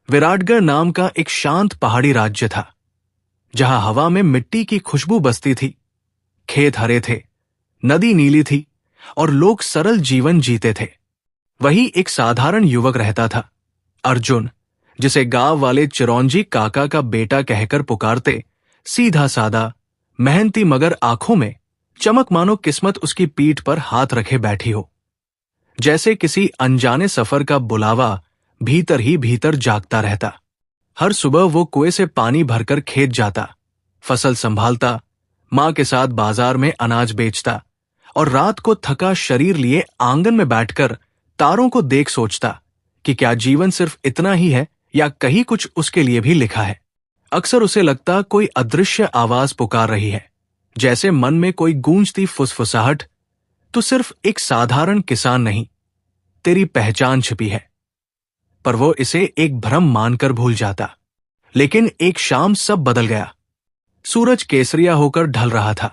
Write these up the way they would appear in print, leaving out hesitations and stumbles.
विराटगढ़ नाम का एक शांत पहाड़ी राज्य था, जहां हवा में मिट्टी की खुशबू बसती थी, खेत हरे थे, नदी नीली थी और लोग सरल जीवन जीते थे। वही एक साधारण युवक रहता था, अर्जुन, जिसे गांव वाले चिरौंजी काका का बेटा कहकर पुकारते। सीधा सादा, मेहनती, मगर आंखों में चमक मानो किस्मत उसकी पीठ पर हाथ रखे बैठी हो। जैसे किसी अनजाने सफर का बुलावा भीतर ही भीतर जागता रहता। हर सुबह वो कुएं से पानी भरकर खेत जाता, फसल संभालता, मां के साथ बाजार में अनाज बेचता और रात को थका शरीर लिए आंगन में बैठकर तारों को देख सोचता कि क्या जीवन सिर्फ इतना ही है या कहीं कुछ उसके लिए भी लिखा है। अक्सर उसे लगता कोई अदृश्य आवाज पुकार रही है, जैसे मन में कोई गूंजती फुसफुसाहट, तू सिर्फ एक साधारण किसान नहीं, तेरी पहचान छिपी है। पर वो इसे एक भ्रम मानकर भूल जाता। लेकिन एक शाम सब बदल गया। सूरज केसरिया होकर ढल रहा था।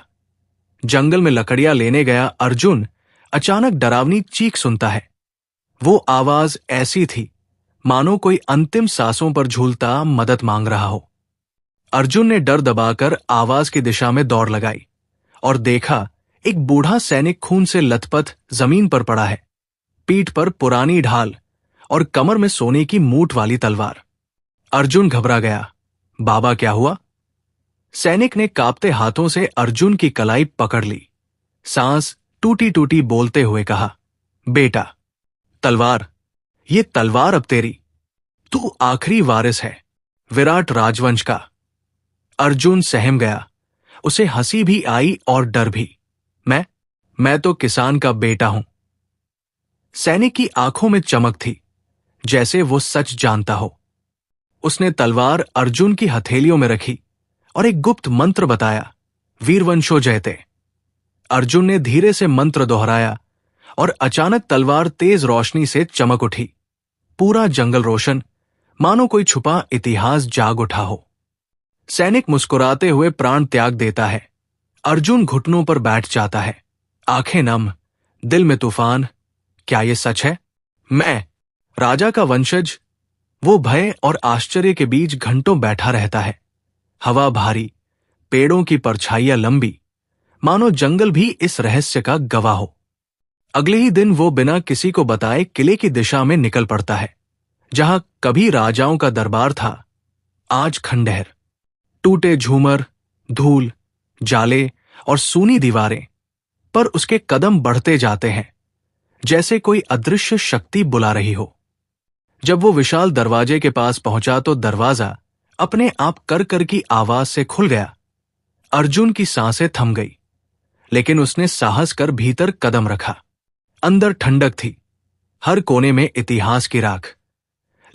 जंगल में लकड़ियां लेने गया अर्जुन अचानक डरावनी चीख सुनता है। वो आवाज ऐसी थी मानो कोई अंतिम सांसों पर झूलता मदद मांग रहा हो। अर्जुन ने डर दबाकर आवाज की दिशा में दौड़ लगाई और देखा एक बूढ़ा सैनिक खून से लथपथ जमीन पर पड़ा है, पीठ पर पुरानी ढाल और कमर में सोने की मूठ वाली तलवार। अर्जुन घबरा गया। बाबा, क्या हुआ? सैनिक ने कांपते हाथों से अर्जुन की कलाई पकड़ ली। सांस टूटी टूटी बोलते हुए कहा, बेटा, तलवार, ये तलवार अब तेरी। तू आखिरी वारिस है विराट राजवंश का। अर्जुन सहम गया। उसे हंसी भी आई और डर भी। मैं तो किसान का बेटा हूं। सैनिक की आंखों में चमक थी, जैसे वो सच जानता हो। उसने तलवार अर्जुन की हथेलियों में रखी और एक गुप्त मंत्र बताया, वीरवंशो जयते। अर्जुन ने धीरे से मंत्र दोहराया और अचानक तलवार तेज रोशनी से चमक उठी। पूरा जंगल रोशन, मानो कोई छुपा इतिहास जाग उठा हो। सैनिक मुस्कुराते हुए प्राण त्याग देता है। अर्जुन घुटनों पर बैठ जाता है, आंखें नम, दिल में तूफान। क्या ये सच है? मैं, राजा का वंशज? वो भय और आश्चर्य के बीच घंटों बैठा रहता है। हवा भारी, पेड़ों की परछाइयां लंबी, मानो जंगल भी इस रहस्य का गवाह हो। अगले ही दिन वो बिना किसी को बताए किले की दिशा में निकल पड़ता है। जहां कभी राजाओं का दरबार था, आज खंडहर, टूटे झूमर, धूल, जाले और सूनी दीवारें। पर उसके कदम बढ़ते जाते हैं, जैसे कोई अदृश्य शक्ति बुला रही हो। जब वो विशाल दरवाजे के पास पहुंचा तो दरवाजा अपने आप कर की आवाज से खुल गया। अर्जुन की सांसें थम गई, लेकिन उसने साहस कर भीतर कदम रखा। अंदर ठंडक थी, हर कोने में इतिहास की राख।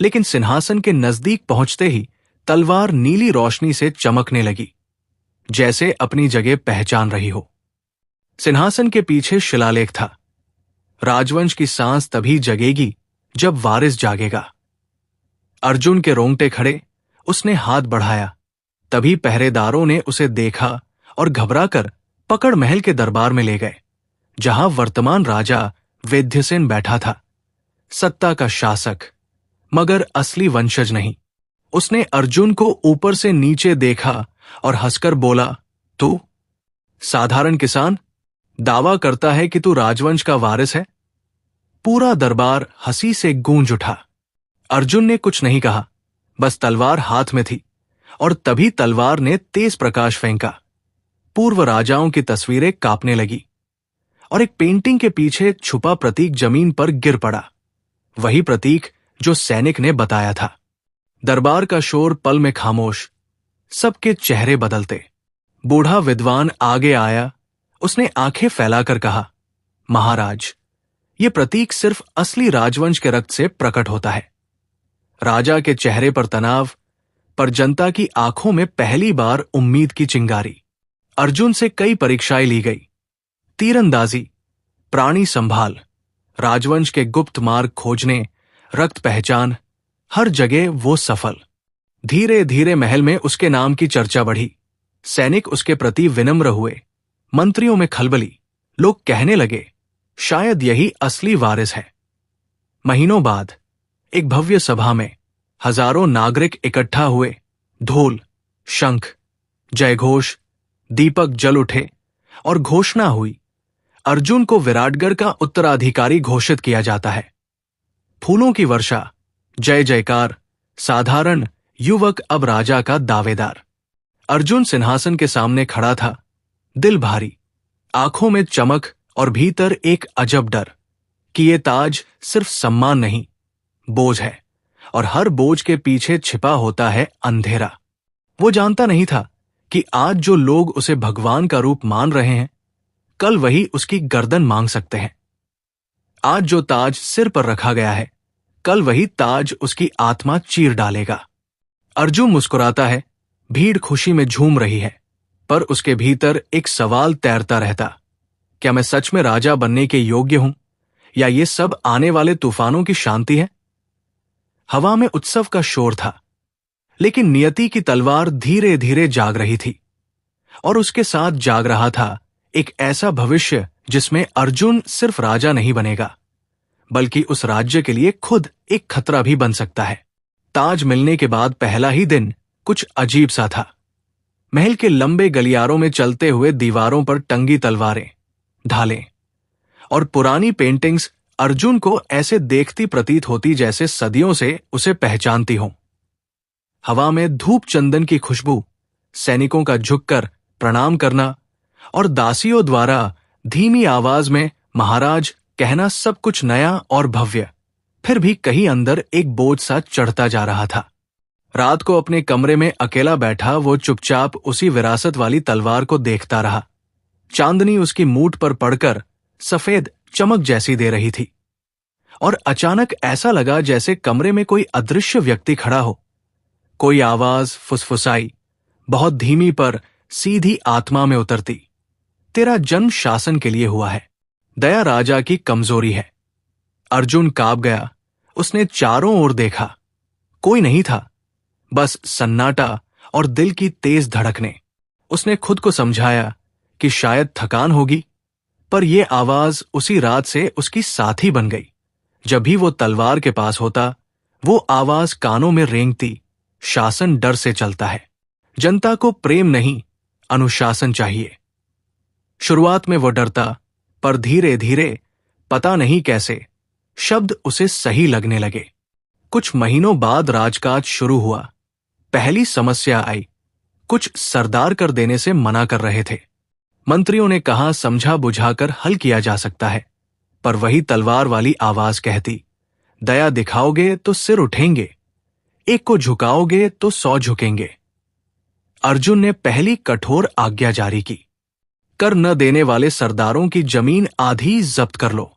लेकिन सिंहासन के नजदीक पहुंचते ही तलवार नीली रोशनी से चमकने लगी, जैसे अपनी जगह पहचान रही हो। सिंहासन के पीछे शिलालेख था, राजवंश की सांस तभी जगेगी जब वारिस जागेगा। अर्जुन के रोंगटे खड़े, उसने हाथ बढ़ाया। तभी पहरेदारों ने उसे देखा और घबराकर पकड़ महल के दरबार में ले गए, जहां वर्तमान राजा वेद्यसेन बैठा था, सत्ता का शासक, मगर असली वंशज नहीं। उसने अर्जुन को ऊपर से नीचे देखा और हंसकर बोला, तू साधारण किसान दावा करता है कि तू राजवंश का वारिस है? पूरा दरबार हंसी से गूंज उठा। अर्जुन ने कुछ नहीं कहा, बस तलवार हाथ में थी और तभी तलवार ने तेज प्रकाश फेंका। पूर्व राजाओं की तस्वीरें कांपने लगी और एक पेंटिंग के पीछे छुपा प्रतीक जमीन पर गिर पड़ा, वही प्रतीक जो सैनिक ने बताया था। दरबार का शोर पल में खामोश, सबके चेहरे बदलते। बूढ़ा विद्वान आगे आया। उसने आंखें फैलाकर कहा, महाराज, ये प्रतीक सिर्फ असली राजवंश के रक्त से प्रकट होता है। राजा के चेहरे पर तनाव, पर जनता की आंखों में पहली बार उम्मीद की चिंगारी। अर्जुन से कई परीक्षाएं ली गई, तीरंदाजी, प्राणी संभाल, राजवंश के गुप्त मार्ग खोजने, रक्त पहचान, हर जगह वो सफल। धीरे धीरे महल में उसके नाम की चर्चा बढ़ी। सैनिक उसके प्रति विनम्र हुए, मंत्रियों में खलबली। लोग कहने लगे, शायद यही असली वारिस है। महीनों बाद एक भव्य सभा में हजारों नागरिक इकट्ठा हुए। ढोल, शंख, जयघोष, दीपक जल उठे और घोषणा हुई, अर्जुन को विराटगढ़ का उत्तराधिकारी घोषित किया जाता है। फूलों की वर्षा, जय जयकार, साधारण युवक अब राजा का दावेदार। अर्जुन सिंहासन के सामने खड़ा था, दिल भारी, आंखों में चमक और भीतर एक अजब डर कि ये ताज सिर्फ सम्मान नहीं, बोझ है, और हर बोझ के पीछे छिपा होता है अंधेरा। वो जानता नहीं था कि आज जो लोग उसे भगवान का रूप मान रहे हैं, कल वही उसकी गर्दन मांग सकते हैं। आज जो ताज सिर पर रखा गया है, कल वही ताज उसकी आत्मा चीर डालेगा। अर्जुन मुस्कुराता है, भीड़ खुशी में झूम रही है, पर उसके भीतर एक सवाल तैरता रहता, क्या मैं सच में राजा बनने के योग्य हूं, या ये सब आने वाले तूफानों की शांति है? हवा में उत्सव का शोर था, लेकिन नियति की तलवार धीरे धीरे जाग रही थी, और उसके साथ जाग रहा था एक ऐसा भविष्य जिसमें अर्जुन सिर्फ राजा नहीं बनेगा, बल्कि उस राज्य के लिए खुद एक खतरा भी बन सकता है। ताज मिलने के बाद पहला ही दिन कुछ अजीब सा था। महल के लंबे गलियारों में चलते हुए दीवारों पर टंगी तलवारें, ढालें और पुरानी पेंटिंग्स अर्जुन को ऐसे देखती प्रतीत होती जैसे सदियों से उसे पहचानती हों। हवा में धूप चंदन की खुशबू, सैनिकों का झुककर प्रणाम करना और दासियों द्वारा धीमी आवाज में महाराज कहना, सब कुछ नया और भव्य, फिर भी कहीं अंदर एक बोझ सा चढ़ता जा रहा था। रात को अपने कमरे में अकेला बैठा वो चुपचाप उसी विरासत वाली तलवार को देखता रहा। चांदनी उसकी मूठ पर पड़कर सफेद चमक जैसी दे रही थी, और अचानक ऐसा लगा जैसे कमरे में कोई अदृश्य व्यक्ति खड़ा हो। कोई आवाज फुसफुसाई, बहुत धीमी पर सीधी आत्मा में उतरती, तेरा जन्म शासन के लिए हुआ है, दया राजा की कमजोरी है। अर्जुन कांप गया। उसने चारों ओर देखा, कोई नहीं था, बस सन्नाटा और दिल की तेज धड़कने। उसने खुद को समझाया कि शायद थकान होगी, पर यह आवाज उसी रात से उसकी साथी बन गई। जब भी वो तलवार के पास होता, वो आवाज कानों में रेंगती, शासन डर से चलता है, जनता को प्रेम नहीं अनुशासन चाहिए। शुरुआत में वो डरता, पर धीरे धीरे पता नहीं कैसे शब्द उसे सही लगने लगे। कुछ महीनों बाद राजकाज शुरू हुआ। पहली समस्या आई, कुछ सरदार कर देने से मना कर रहे थे। मंत्रियों ने कहा समझा बुझाकर हल किया जा सकता है, पर वही तलवार वाली आवाज कहती, दया दिखाओगे तो सिर उठेंगे, एक को झुकाओगे तो 100 झुकेंगे। अर्जुन ने पहली कठोर आज्ञा जारी की, कर न देने वाले सरदारों की जमीन आधी जब्त कर लो।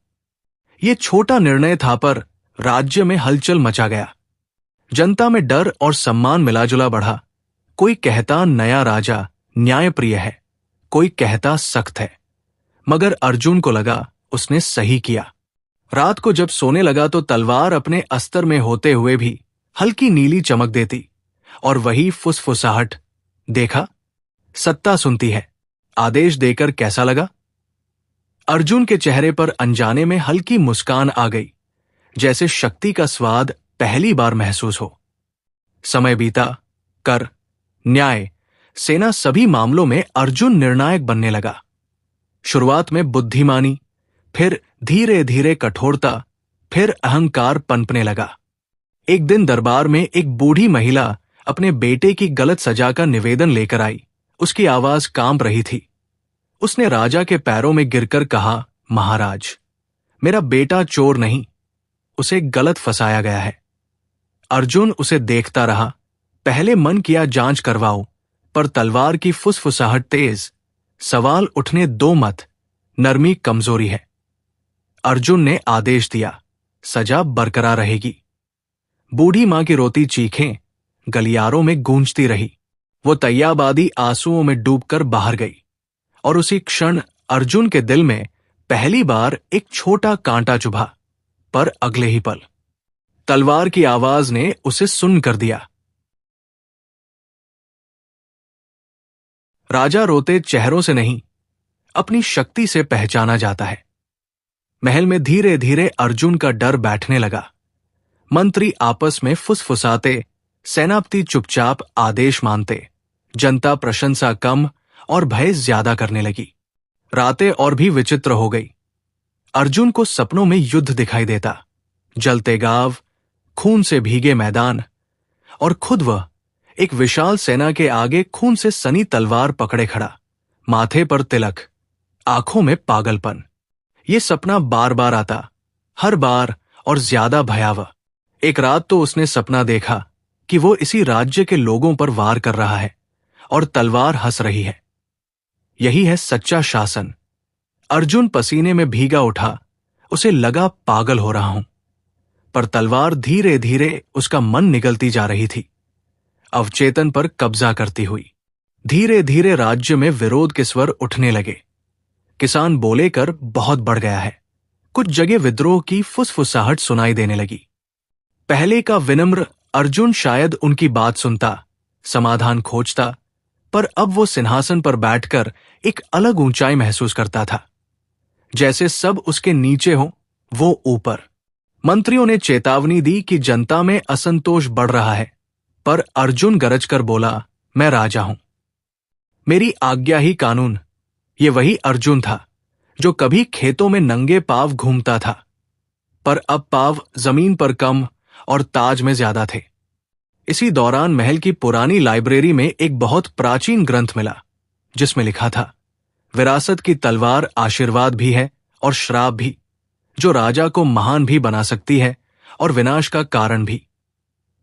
ये छोटा निर्णय था, पर राज्य में हलचल मचा गया। जनता में डर और सम्मान मिलाजुला बढ़ा। कोई कहता नया राजा न्यायप्रिय है, कोई कहता सख्त है, मगर अर्जुन को लगा उसने सही किया। रात को जब सोने लगा तो तलवार अपने अस्तर में होते हुए भी हल्की नीली चमक देती, और वही फुसफुसाहट, देखा सत्ता सुनती है, आदेश देकर कैसा लगा? अर्जुन के चेहरे पर अनजाने में हल्की मुस्कान आ गई, जैसे शक्ति का स्वाद पहली बार महसूस हो। समय बीता, कर, न्याय, सेना, सभी मामलों में अर्जुन निर्णायक बनने लगा। शुरुआत में बुद्धिमानी, फिर धीरे धीरे कठोरता, फिर अहंकार पनपने लगा। एक दिन दरबार में एक बूढ़ी महिला अपने बेटे की गलत सजा का निवेदन लेकर आई। उसकी आवाज कांप रही थी। उसने राजा के पैरों में गिरकर कहा, महाराज, मेरा बेटा चोर नहीं, उसे गलत फंसाया गया है। अर्जुन उसे देखता रहा। पहले मन किया जांच करवाओ, पर तलवार की फुसफुसाहट तेज, सवाल उठने दो मत, नरमी कमजोरी है। अर्जुन ने आदेश दिया, सजा बरकरार रहेगी। बूढ़ी मां की रोती चीखें गलियारों में गूंजती रही। वो तैयाबादी आंसुओं में डूबकर बाहर गई, और उसी क्षण अर्जुन के दिल में पहली बार एक छोटा कांटा चुभा। पर अगले ही पल तलवार की आवाज ने उसे सुन कर दिया। राजा रोते चेहरों से नहीं, अपनी शक्ति से पहचाना जाता है। महल में धीरे धीरे अर्जुन का डर बैठने लगा। मंत्री आपस में फुसफुसाते, सेनापति चुपचाप आदेश मानते, जनता प्रशंसा कम और भय ज्यादा करने लगी। रातें और भी विचित्र हो गई। अर्जुन को सपनों में युद्ध दिखाई देता, जलते गांव, खून से भीगे मैदान, और खुद वह एक विशाल सेना के आगे खून से सनी तलवार पकड़े खड़ा, माथे पर तिलक, आंखों में पागलपन। ये सपना बार बार आता, हर बार और ज्यादा भयावह। एक रात तो उसने सपना देखा कि वो इसी राज्य के लोगों पर वार कर रहा है और तलवार हंस रही है। यही है सच्चा शासन। अर्जुन पसीने में भीगा उठा, उसे लगा पागल हो रहा हूं, पर तलवार धीरे धीरे उसका मन निगलती जा रही थी, अवचेतन पर कब्जा करती हुई। धीरे धीरे राज्य में विरोध के स्वर उठने लगे। किसान बोले कर बहुत बढ़ गया है। कुछ जगह विद्रोह की फुसफुसाहट सुनाई देने लगी। पहले का विनम्र अर्जुन शायद उनकी बात सुनता, समाधान खोजता, पर अब वो सिंहासन पर बैठकर एक अलग ऊंचाई महसूस करता था, जैसे सब उसके नीचे हो, वो ऊपर। मंत्रियों ने चेतावनी दी कि जनता में असंतोष बढ़ रहा है, पर अर्जुन गरजकर बोला, मैं राजा हूं, मेरी आज्ञा ही कानून। ये वही अर्जुन था जो कभी खेतों में नंगे पांव घूमता था, पर अब पांव जमीन पर कम और ताज में ज्यादा थे। इसी दौरान महल की पुरानी लाइब्रेरी में एक बहुत प्राचीन ग्रंथ मिला, जिसमें लिखा था, विरासत की तलवार आशीर्वाद भी है और श्राप भी, जो राजा को महान भी बना सकती है और विनाश का कारण भी।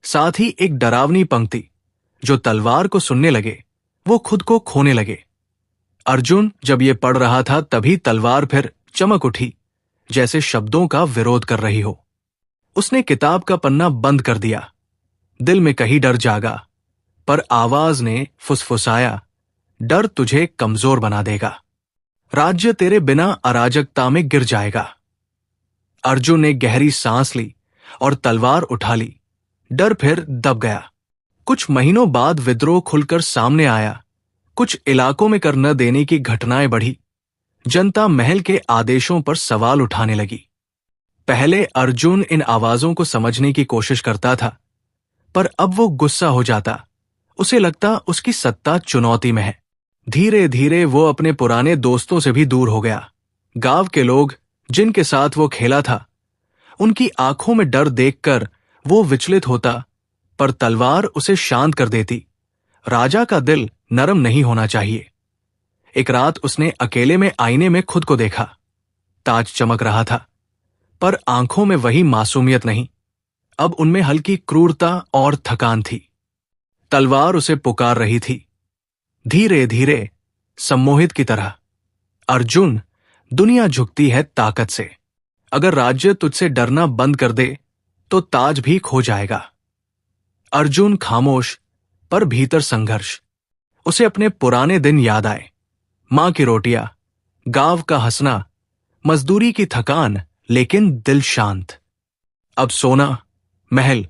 साथ ही एक डरावनी पंक्ति, जो तलवार को सुनने लगे वो खुद को खोने लगे। अर्जुन जब ये पढ़ रहा था तभी तलवार फिर चमक उठी, जैसे शब्दों का विरोध कर रही हो। उसने किताब का पन्ना बंद कर दिया। दिल में कहीं डर जागा, पर आवाज ने फुसफुसाया, डर तुझे कमजोर बना देगा, राज्य तेरे बिना अराजकता में गिर जाएगा। अर्जुन ने गहरी सांस ली और तलवार उठा ली। डर फिर दब गया। कुछ महीनों बाद विद्रोह खुलकर सामने आया। कुछ इलाकों में कर न देने की घटनाएं बढ़ी। जनता महल के आदेशों पर सवाल उठाने लगी। पहले अर्जुन इन आवाजों को समझने की कोशिश करता था, पर अब वो गुस्सा हो जाता। उसे लगता उसकी सत्ता चुनौती में है। धीरे धीरे वो अपने पुराने दोस्तों से भी दूर हो गया। गांव के लोग जिनके साथ वो खेला था, उनकी आंखों में डर देखकर वो विचलित होता, पर तलवार उसे शांत कर देती। राजा का दिल नरम नहीं होना चाहिए। एक रात उसने अकेले में आईने में खुद को देखा। ताज चमक रहा था, पर आंखों में वही मासूमियत नहीं, अब उनमें हल्की क्रूरता और थकान थी। तलवार उसे पुकार रही थी, धीरे धीरे, सम्मोहित की तरह। अर्जुन, दुनिया झुकती है ताकत से। अगर राज्य तुझसे डरना बंद कर दे तो ताज भी खो जाएगा। अर्जुन खामोश, पर भीतर संघर्ष। उसे अपने पुराने दिन याद आए। मां की रोटियां, गांव का हंसना, मजदूरी की थकान, लेकिन दिल शांत। अब सोना, महल,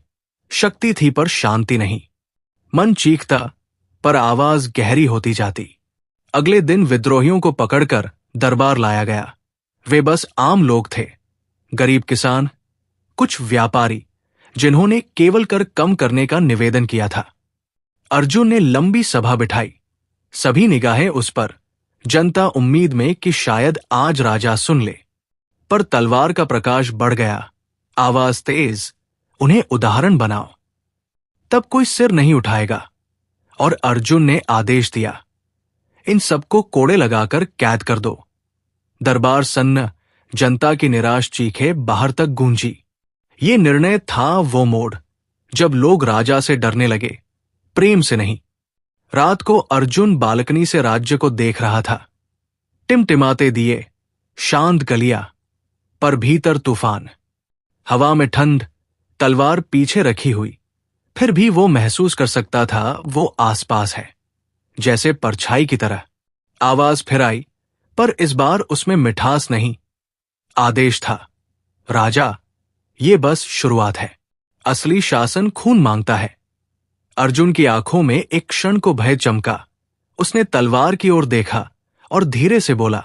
शक्ति थी पर शांति नहीं। मन चीखता, पर आवाज गहरी होती जाती। अगले दिन विद्रोहियों को पकड़कर दरबार लाया गया। वे बस आम लोग थे, गरीब किसान, कुछ व्यापारी, जिन्होंने केवल कर कम करने का निवेदन किया था। अर्जुन ने लंबी सभा बिठाई। सभी निगाहें उस पर, जनता उम्मीद में कि शायद आज राजा सुन ले। पर तलवार का प्रकाश बढ़ गया, आवाज तेज, उन्हें उदाहरण बनाओ। तब कोई सिर नहीं उठाएगा। और अर्जुन ने आदेश दिया, इन सबको कोड़े लगाकर कैद कर दो। दरबार सन्न, जनता की निराश चीखें बाहर तक गूंजी। ये निर्णय था वो मोड़ जब लोग राजा से डरने लगे, प्रेम से नहीं। रात को अर्जुन बालकनी से राज्य को देख रहा था। टिमटिमाते दिए, शांत गलियां, पर भीतर तूफान। हवा में ठंड, तलवार पीछे रखी हुई, फिर भी वो महसूस कर सकता था वो आसपास है, जैसे परछाई की तरह। आवाज फिर आई, पर इस बार उसमें मिठास नहीं, आदेश था, राजा, ये बस शुरुआत है। असली शासन खून मांगता है। अर्जुन की आंखों में एक क्षण को भय चमका। उसने तलवार की ओर देखा और धीरे से बोला,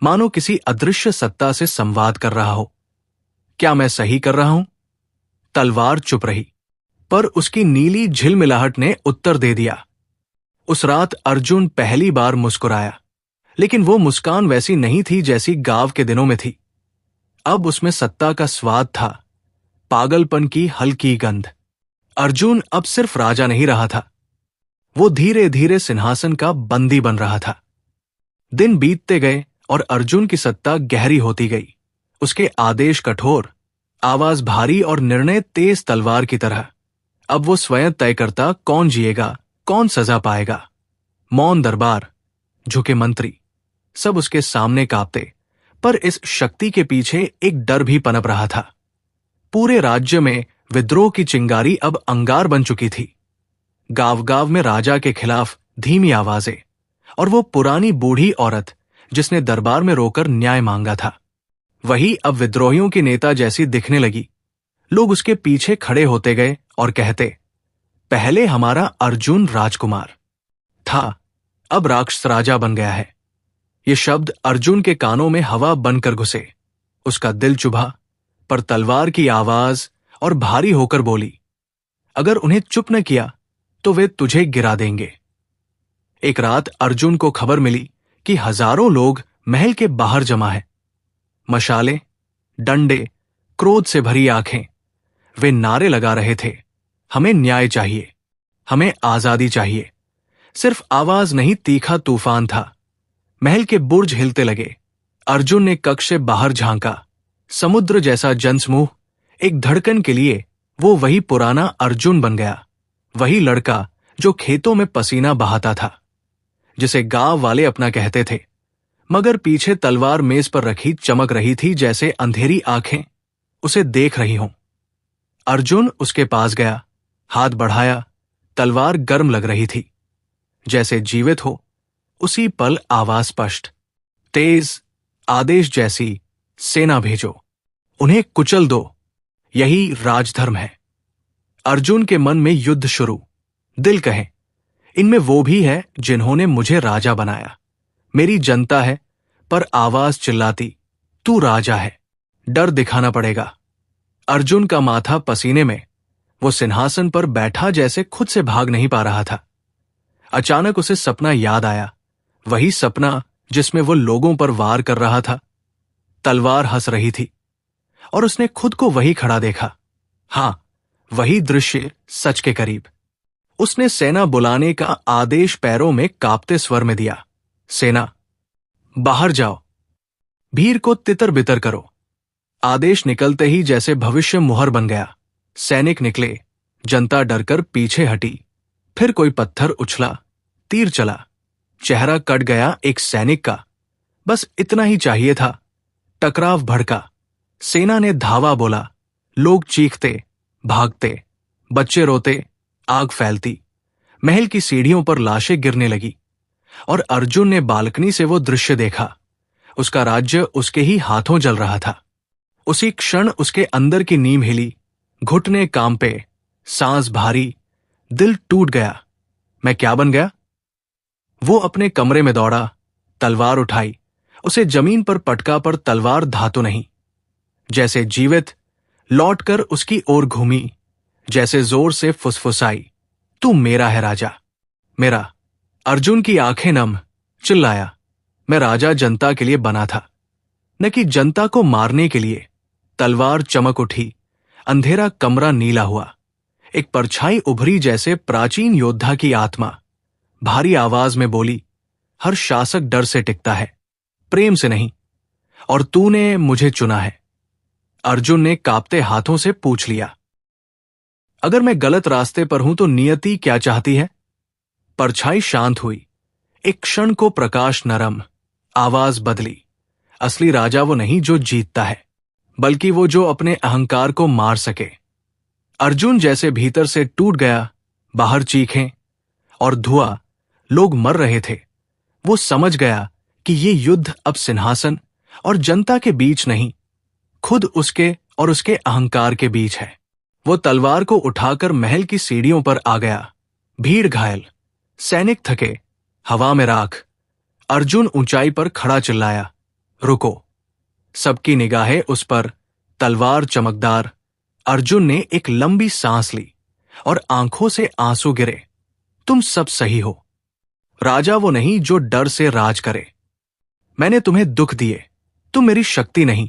मानो किसी अदृश्य सत्ता से संवाद कर रहा हो, क्या मैं सही कर रहा हूं? तलवार चुप रही, पर उसकी नीली झिलमिलाहट ने उत्तर दे दिया। उस रात अर्जुन पहली बार मुस्कुराया, लेकिन वो मुस्कान वैसी नहीं थी जैसी गांव के दिनों में थी। अब उसमें सत्ता का स्वाद था, पागलपन की हल्की गंध। अर्जुन अब सिर्फ राजा नहीं रहा था, वो धीरे धीरे सिंहासन का बंदी बन रहा था। दिन बीतते गए और अर्जुन की सत्ता गहरी होती गई। उसके आदेश कठोर, आवाज भारी और निर्णय तेज तलवार की तरह। अब वो स्वयं तय करता कौन जिएगा, कौन सजा पाएगा। मौन दरबार, झुके मंत्री, सब उसके सामने कांपते, पर इस शक्ति के पीछे एक डर भी पनप रहा था। पूरे राज्य में विद्रोह की चिंगारी अब अंगार बन चुकी थी। गांव गांव में राजा के खिलाफ धीमी आवाजें, और वो पुरानी बूढ़ी औरत जिसने दरबार में रोकर न्याय मांगा था, वही अब विद्रोहियों की नेता जैसी दिखने लगी। लोग उसके पीछे खड़े होते गए और कहते, पहले हमारा अर्जुन राजकुमार था, अब राक्षस राजा बन गया है। ये शब्द अर्जुन के कानों में हवा बनकर घुसे। उसका दिल चुभा, पर तलवार की आवाज और भारी होकर बोली, अगर उन्हें चुप न किया तो वे तुझे गिरा देंगे। एक रात अर्जुन को खबर मिली कि हजारों लोग महल के बाहर जमा हैं। मशाले, डंडे, क्रोध से भरी आंखें। वे नारे लगा रहे थे, हमें न्याय चाहिए, हमें आजादी चाहिए। सिर्फ आवाज नहीं, तीखा तूफान था। महल के बुर्ज हिलते लगे। अर्जुन ने कक्ष से बाहर झांका। समुद्र जैसा जनसमूह, एक धड़कन के लिए वो वही पुराना अर्जुन बन गया। वही लड़का जो खेतों में पसीना बहाता था, जिसे गांव वाले अपना कहते थे, मगर पीछे तलवार मेज पर रखी चमक रही थी जैसे अंधेरी आंखें उसे देख रही हों। अर्जुन उसके पास गया, हाथ बढ़ाया। तलवार गर्म लग रही थी, जैसे जीवित हो। उसी पल आवाज स्पष्ट, तेज, आदेश जैसी, सेना भेजो, उन्हें कुचल दो, यही राजधर्म है। अर्जुन के मन में युद्ध शुरू। दिल कहे, इनमें वो भी है जिन्होंने मुझे राजा बनाया। मेरी जनता है, पर आवाज चिल्लाती, तू राजा है, डर दिखाना पड़ेगा। अर्जुन का माथा पसीने में, वो सिंहासन पर बैठा जैसे खुद से भाग नहीं पा रहा था। अचानक उसे सपना याद आया, वही सपना जिसमें वो लोगों पर वार कर रहा था। तलवार हंस रही थी और उसने खुद को वही खड़ा देखा। हां, वही दृश्य सच के करीब। उसने सेना बुलाने का आदेश पैरों में कांपते स्वर में दिया, सेना बाहर जाओ, भीड़ को तितर बितर करो। आदेश निकलते ही जैसे भविष्य मुहर बन गया। सैनिक निकले, जनता डरकर पीछे हटी। फिर कोई पत्थर उछला, तीर चला, चेहरा कट गया एक सैनिक का। बस इतना ही चाहिए था। टकराव भड़का, सेना ने धावा बोला। लोग चीखते, भागते, बच्चे रोते, आग फैलती। महल की सीढ़ियों पर लाशें गिरने लगी और अर्जुन ने बालकनी से वो दृश्य देखा। उसका राज्य उसके ही हाथों जल रहा था। उसी क्षण उसके अंदर की नींव हिली, घुटने कांपे, सांस भारी, दिल टूट गया। मैं क्या बन गया? वो अपने कमरे में दौड़ा, तलवार उठाई, उसे जमीन पर पटका, पर तलवार धातु नहीं। जैसे जीवित लौटकर उसकी ओर घूमी, जैसे जोर से फुसफुसाई, तू मेरा है राजा, मेरा। अर्जुन की आंखें नम, चिल्लाया, मैं राजा जनता के लिए बना था, न कि जनता को मारने के लिए। तलवार चमक उठी, अंधेरा कमरा नीला हुआ। एक परछाई उभरी जैसे प्राचीन योद्धा की आत्मा। भारी आवाज में बोली, हर शासक डर से टिकता है, प्रेम से नहीं, और तूने मुझे चुना है। अर्जुन ने कांपते हाथों से पूछ लिया, अगर मैं गलत रास्ते पर हूं तो नियति क्या चाहती है? परछाई शांत हुई। एक क्षण को प्रकाश नरम, आवाज बदली। असली राजा वो नहीं जो जीतता है, बल्कि वो जो अपने अहंकार को मार सके। अर्जुन जैसे भीतर से टूट गया। बाहर चीखें और धुआं, लोग मर रहे थे। वो समझ गया कि ये युद्ध अब सिंहासन और जनता के बीच नहीं, खुद उसके और उसके अहंकार के बीच है। वो तलवार को उठाकर महल की सीढ़ियों पर आ गया। भीड़ घायल, सैनिक थके, हवा में राख। अर्जुन ऊंचाई पर खड़ा चिल्लाया, रुको। सबकी निगाहें उस पर, तलवार चमकदार, अर्जुन ने एक लंबी सांस ली और आंखों से आंसू गिरे। तुम सब सही हो। राजा वो नहीं जो डर से राज करे। मैंने तुम्हें दुख दिए, तुम मेरी शक्ति नहीं,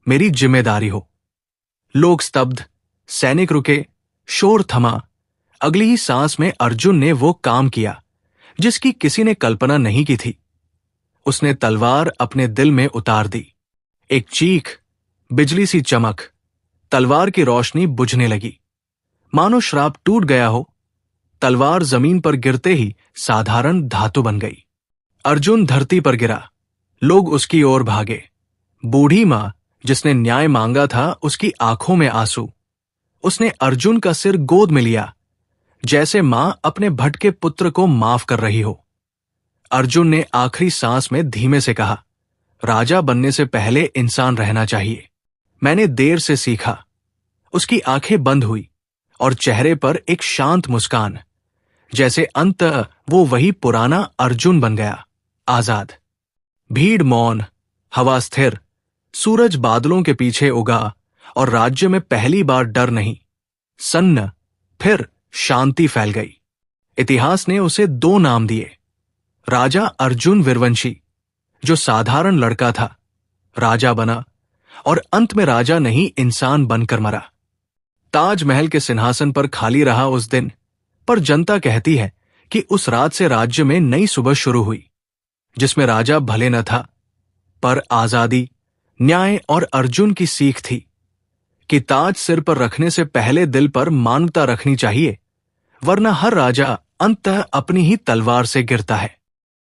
मेरी जिम्मेदारी हो। लोग स्तब्ध, सैनिक रुके, शोर थमा। अगली ही सांस में अर्जुन ने वो काम किया जिसकी किसी ने कल्पना नहीं की थी। उसने तलवार अपने दिल में उतार दी। एक चीख, बिजली सी चमक, तलवार की रोशनी बुझने लगी। मानो श्राप टूट गया हो। तलवार जमीन पर गिरते ही साधारण धातु बन गई। अर्जुन धरती पर गिरा। लोग उसकी ओर भागे। बूढ़ी मां जिसने न्याय मांगा था, उसकी आंखों में आंसू। उसने अर्जुन का सिर गोद में लिया, जैसे मां अपने भटके पुत्र को माफ कर रही हो। अर्जुन ने आखिरी सांस में धीमे से कहा, राजा बनने से पहले इंसान रहना चाहिए। मैंने देर से सीखा। उसकी आंखें बंद हुई और चेहरे पर एक शांत मुस्कान, जैसे अंत वो वही पुराना अर्जुन बन गया, आजाद। भीड़ मौन, हवा स्थिर, सूरज बादलों के पीछे उगा और राज्य में पहली बार डर नहीं, सन्न, फिर शांति फैल गई। इतिहास ने उसे 2 नाम दिए। राजा अर्जुन वीरवंशी, जो साधारण लड़का था, राजा बना, और अंत में राजा नहीं, इंसान बनकर मरा। ताजमहल के सिंहासन पर खाली रहा उस दिन, पर जनता कहती है कि उस रात से राज्य में नई सुबह शुरू हुई, जिसमें राजा भले न था, पर आजादी, न्याय और अर्जुन की सीख थी कि ताज सिर पर रखने से पहले दिल पर मानवता रखनी चाहिए, वरना हर राजा अंततः अपनी ही तलवार से गिरता है।